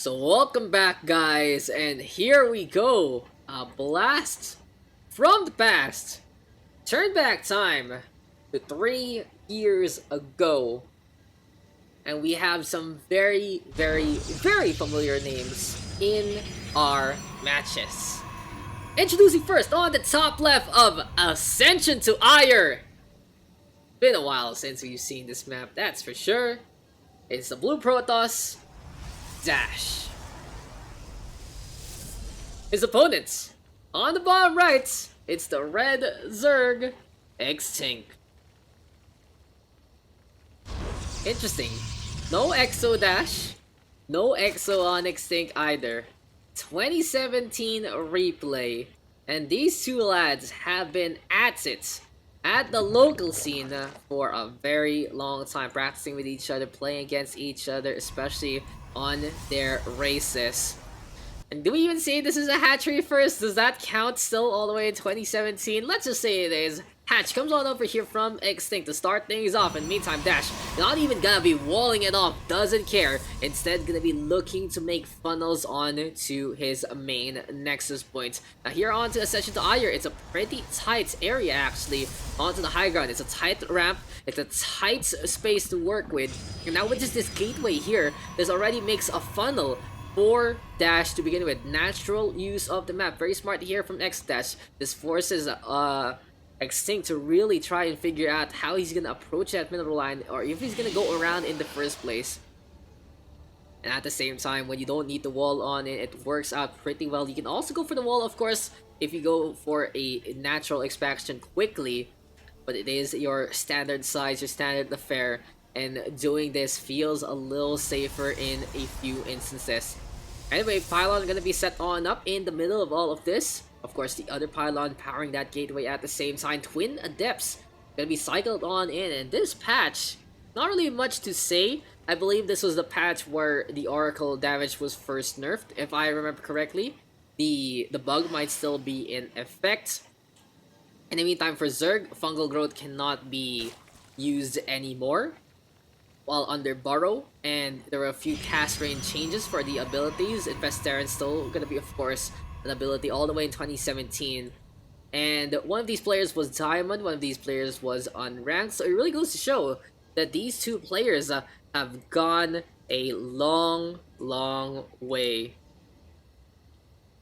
So welcome back, guys, and here we go. A blast from the past. Turn back time to 3 years ago. And we have some very familiar names in our matches. Introducing first on the top left of Ascension to Ire. Been a while since we've seen this map, that's for sure. It's the Blue Protoss Dash. His opponents, on the bottom right, it's the Red Zerg Xtinc. Interesting. No Exo Dash, no Exo on Xtinc either. 2017 replay, and these two lads have been at it at the local scene for a very long time, practicing with each other, playing against each other, especially on their races. And do we even say this is a hatchery first? Does that count still all the way in 2017? Let's just say it is. Hatch comes on over here from Xtinc to start things off, and meantime Dash, not even gonna be walling it off, doesn't care. Instead gonna be looking to make funnels on to his main nexus point. Now here onto Ascension to Ire, it's a pretty tight area actually onto the high ground. It's a tight ramp, it's a tight space to work with. And now with just this gateway here, this already makes a funnel for Dash to begin with. Natural use of the map, very smart here from X-Dash. This forces Xtinc to really try and figure out how he's gonna approach that middle line, or if he's gonna go around in the first place. And at the same time, when you don't need the wall on it, it works out pretty well. You can also go for the wall, of course, if you go for a natural expansion quickly, but it is your standard size, your standard affair, and doing this feels a little safer in a few instances. Anyway, pylon gonna be set on up in the middle of all of this. Of course, the other pylon powering that gateway at the same time. Twin Adepts gonna be cycled on in, and this patch, not really much to say. I believe this was the patch where the Oracle damage was first nerfed, if I remember correctly. The bug might still be in effect. In the meantime, for Zerg, fungal growth cannot be used anymore while under Burrow, and there were a few cast range changes for the abilities. Infestarin still gonna be, of course, an ability all the way in 2017. And one of these players was Diamond, one of these players was unranked, so it really goes to show that these two players have gone a long way.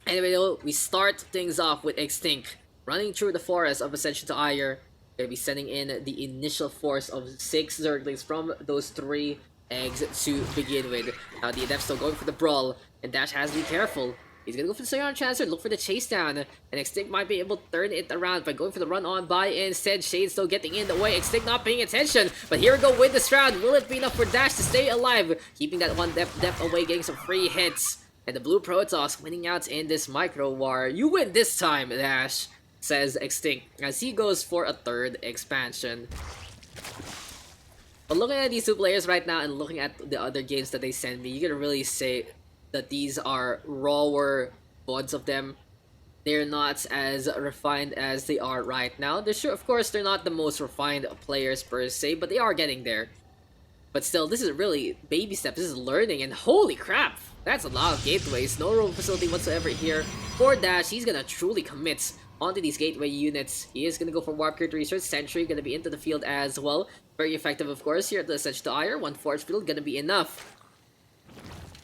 Anyway, though, we start things off with Xtinc running through the forest of Ascension to Ire. Gonna be sending in the initial force of 6 Zerglings from those 3 eggs to begin with. Now the Adepts still going for the brawl, and Dash has to be careful. He's gonna go for the Scion Chancer, look for the chase down, and Xtinc might be able to turn it around by going for the run on by instead. Shade still getting in the way, Xtinc not paying attention, but here we go with this round. Will it be enough for Dash to stay alive? Keeping that one depth away, getting some free hits. And the Blue Protoss winning out in this micro war. You win this time, Dash, says Xtinc, as he goes for a 3rd expansion. But looking at these two players right now and looking at the other games that they send me, you can really say that these are rawer VODs of them. They're not as refined as they are right now. They're sure, of course, they're not the most refined players per se, but they are getting there. But still, this is really baby steps. This is learning, and holy crap, that's a lot of gateways. No roam facility whatsoever here for Dash. He's gonna truly commit onto these gateway units. He is gonna go for Warp Grid Research. Sentry gonna be into the field as well. Very effective, of course, here at the Ascension to Ire. 1 force field gonna be enough.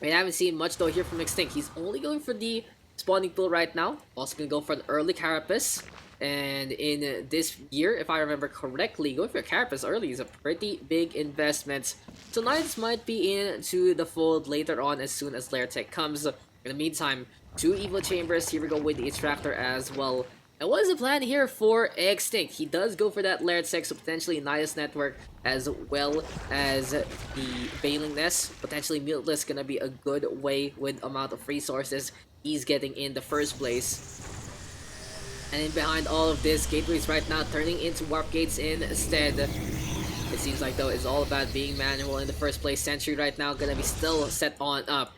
We haven't seen much though here from Xtinc. He's only going for the spawning pool right now. Also gonna go for an early Carapace. And in this year, if I remember correctly, going for a Carapace early is a pretty big investment. So Knights might be into the fold later on as soon as Lair Tech comes. In the meantime, 2 Evil Chambers. Here we go with the Extractor as well. And what is the plan here for Xtinc? He does go for that Lair Tech, so potentially Nidus Network as well as the Bailing Nest. Potentially Muteless gonna be a good way with amount of resources he's getting in the first place. And in behind all of this, gateways right now turning into warp gates instead. It seems like though it's all about being manual in the first place. Sentry right now gonna be still set on up.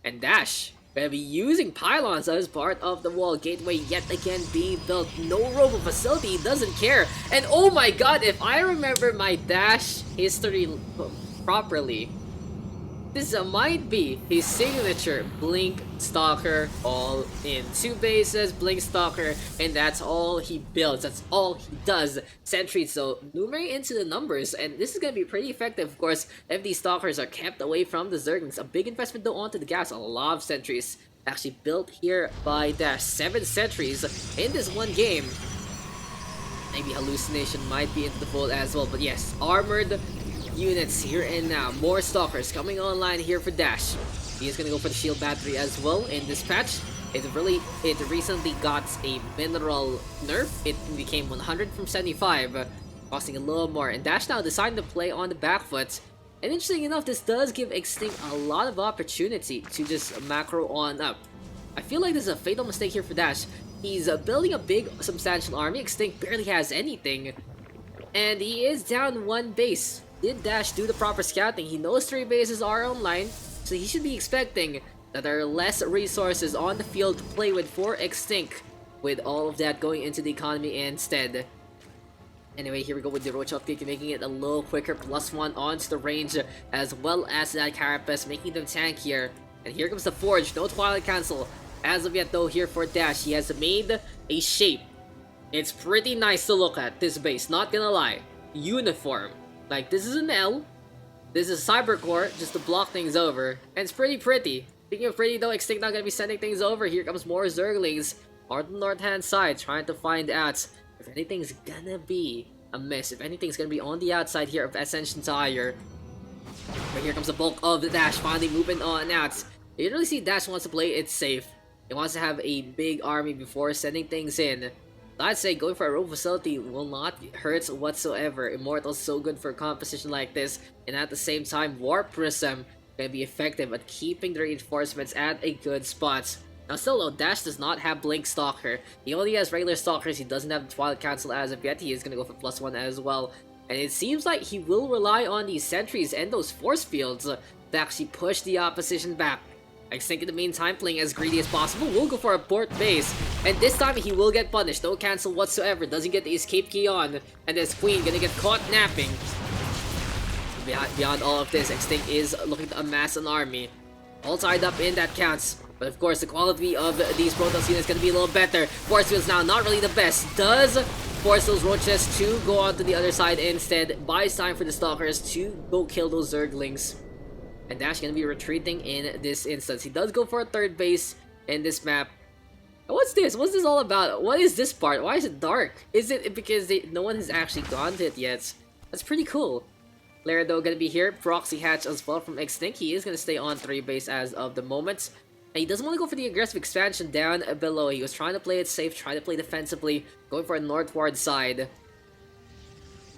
And Dash gonna be using pylons as part of the wall. Gateway yet again being built. No robo facility, doesn't care. And oh my god, if I remember my Dash history properly, This might be his signature Blink Stalker all in. 2 bases, Blink Stalker, and that's all he builds. That's all he does. Sentries, so numerate into the numbers, and this is going to be pretty effective, of course, if these Stalkers are kept away from the Zerglings. A big investment though onto the gas. A lot of sentries actually built here by Dash. 7 sentries in this one game. Maybe hallucination might be into the fold as well, but yes, armored units here and now. More Stalkers coming online here for Dash. He is gonna go for the shield battery as well in this patch. It recently got a mineral nerf. It became 100 from 75, costing a little more. And Dash now decided to play on the back foot. And interesting enough, this does give Xtinc a lot of opportunity to just macro on up. I feel like this is a fatal mistake here for Dash. He's building a big, substantial army. Xtinc barely has anything. And he is down 1 base. Did Dash do the proper scouting? He knows 3 bases are online, so he should be expecting that there are less resources on the field to play with for Xtinc, with all of that going into the economy instead. Anyway, here we go with the Roach update, making it a little quicker, +1 onto the range, as well as that Carapace, making them tankier. And here comes the Forge, no Twilight Cancel. As of yet though, here for Dash, he has made a shape. It's pretty nice to look at, this base, not gonna lie. Uniform. Like, this is an L, this is Cybercore, just to block things over, and it's pretty. Speaking of pretty though, Xtinc not gonna be sending things over. Here comes more Zerglings on the north-hand side, trying to find out if anything's gonna be amiss, if anything's gonna be on the outside here of Ascension Tire. But here comes the bulk of the Dash, finally moving on out. You really see Dash wants to play it safe. He wants to have a big army before sending things in. I'd say going for a rogue facility will not hurt whatsoever. Immortal's so good for a composition like this, and at the same time, Warp Prism can be effective at keeping the reinforcements at a good spot. Now still though, Dash does not have Blink Stalker. He only has regular Stalkers, he doesn't have the Twilight Cancel as of yet. He is going to go for +1 as well. And it seems like he will rely on these sentries and those force fields to actually push the opposition back. Xtinc in the meantime, playing as greedy as possible, will go for a port base, and this time he will get punished. No cancel whatsoever, doesn't get the escape key on, and this Queen gonna get caught napping. Beyond all of this, Xtinc is looking to amass an army, all tied up in that counts. But of course, the quality of these Protoss units is gonna be a little better. Force fields now, not really the best. Does force those roaches to go on to the other side instead. Buys time for the Stalkers to go kill those Zerglings. And Dash gonna be retreating in this instance. He does go for a 3rd base in this map. What's this? What's this all about? What is this part? Why is it dark? Is it because no one has actually gone to it yet? That's pretty cool. Lara though gonna be here. Proxy hatch as well from Xtinc. He is gonna stay on 3 base as of the moment. And he doesn't want to go for the aggressive expansion down below. He was trying to play it safe, trying to play defensively, going for a northward side.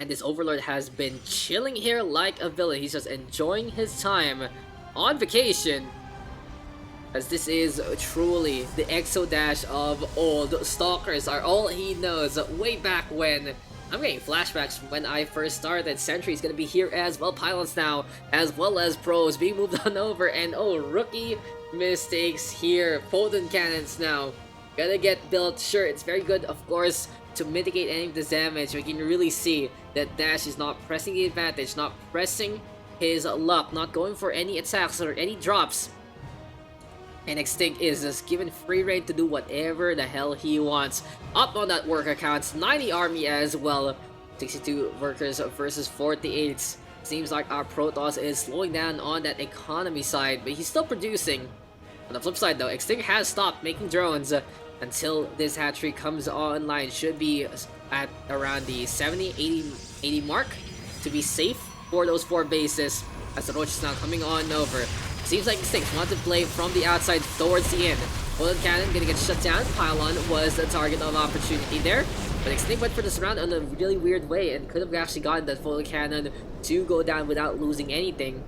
And this Overlord has been chilling here like a villain. He's just enjoying his time on vacation. As this is truly the Exodash of old. Stalkers are all he knows way back when. I'm getting flashbacks from when I first started. Sentry's gonna be here as well. Pylons now, as well as pros being moved on over. And oh, rookie mistakes here. Photon cannons now gonna get built. Sure, it's very good, of course, to mitigate any of this damage. We can really see that Dash is not pressing the advantage, not pressing his luck, not going for any attacks or any drops. And Xtinc is just given free reign to do whatever the hell he wants. Up on that worker counts, 90 army as well. 62 workers versus 48. Seems like our Protoss is slowing down on that economy side, but he's still producing. On the flip side though, Xtinc has stopped making drones until this hatchery comes online. Should be at around the 80 mark to be safe for those 4 bases, as the Roach is now coming on over. Seems like Xtinc want to play from the outside towards the end. Bullet Cannon gonna get shut down. Pylon was the target of opportunity there, but Xtinc went for this round in a really weird way and could have actually gotten that Bullet Cannon to go down without losing anything.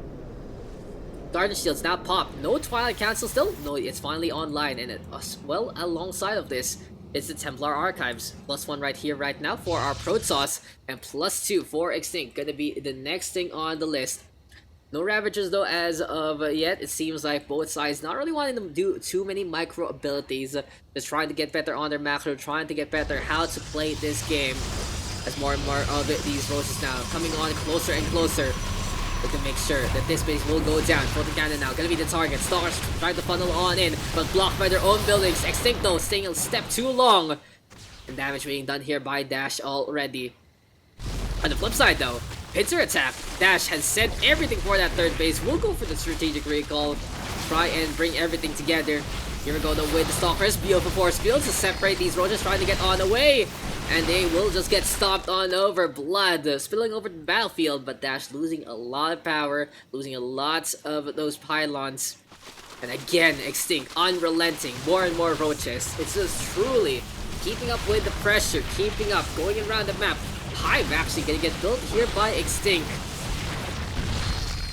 Guardian Shields now pop. No Twilight Cancel still? No, it's finally online, and as well alongside of this, it's the Templar Archives. +1 right here, right now for our Protoss, and +2 for Xtinc. Gonna be the next thing on the list. No Ravagers though as of yet. It seems like both sides not really wanting to do too many micro abilities. Just trying to get better on their macro, trying to get better how to play this game. As more and more of these Roaches now coming on closer and closer. Look to make sure that this base will go down. Photon Cannon now gonna be the target. Stalkers trying to funnel on in, but blocked by their own buildings. Xtinc though staying a step too long. And damage being done here by Dash already. On the flip side though, pincer attack. Dash has set everything for that third base. We'll go for the strategic recall. Try and bring everything together. Here we go though with the Stalkers. Beautiful force field to separate these roaches trying to get on the way. And they will just get stomped on over. Blood spilling over the battlefield, but Dash losing a lot of power, losing a lot of those pylons. And again, Xtinc unrelenting, more and more roaches. It's just truly keeping up with the pressure, keeping up, going around the map. Hive actually gonna get built here by Xtinc.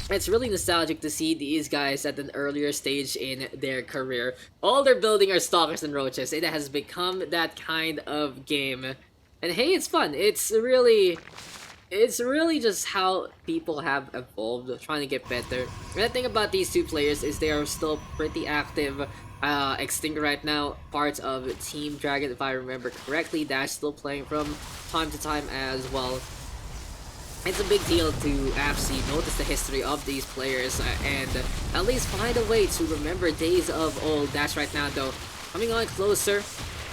It's really nostalgic to see these guys at an earlier stage in their career. All they're building are Stalkers and Roaches. It has become that kind of game. And hey, it's fun. It's really just how people have evolved, trying to get better. And the thing about these two players is they are still pretty active. Xtinc right now, part of Team Dragon, if I remember correctly. Dash still playing from time to time as well. It's a big deal to actually notice the history of these players and at least find a way to remember days of old. Dash right now though coming on closer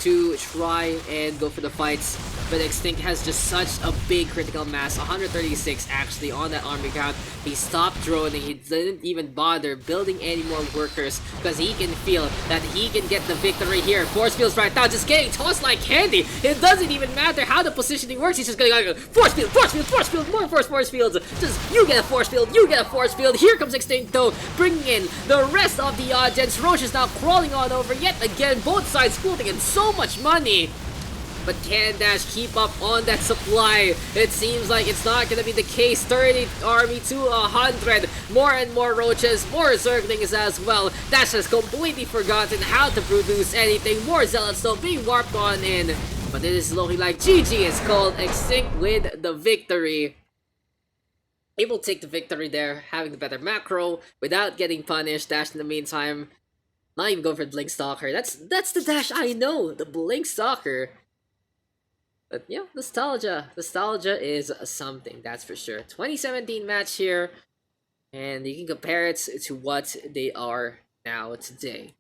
to try and go for the fights, but Xtinc has just such a big critical mass, 136 actually on that army count. He stopped droning, he didn't even bother building any more workers because he can feel that he can get the victory here. Force fields right now just getting tossed like candy. It doesn't even matter how the positioning works, he's just gonna go force field, force field, force field, more force fields. Just you get a force field, you get a force field. Here comes Xtinc though, bringing in the rest of the audience. Roche is now crawling on over yet again, both sides pulling in so much money. But can Dash keep up on that supply? It seems like it's not gonna be the case. 30 army to 100. More and more roaches, more zerglings as well. Dash has completely forgotten how to produce anything. More zealots though being warped on in. But it is looking like GG is called. Xtinc with the victory. Able to take the victory there, having the better macro without getting punished. Dash in the meantime, not even going for Blink Stalker. That's the Dash I know, the Blink Stalker. But yeah, nostalgia. Nostalgia is something, that's for sure. 2017 match here, and you can compare it to what they are now today.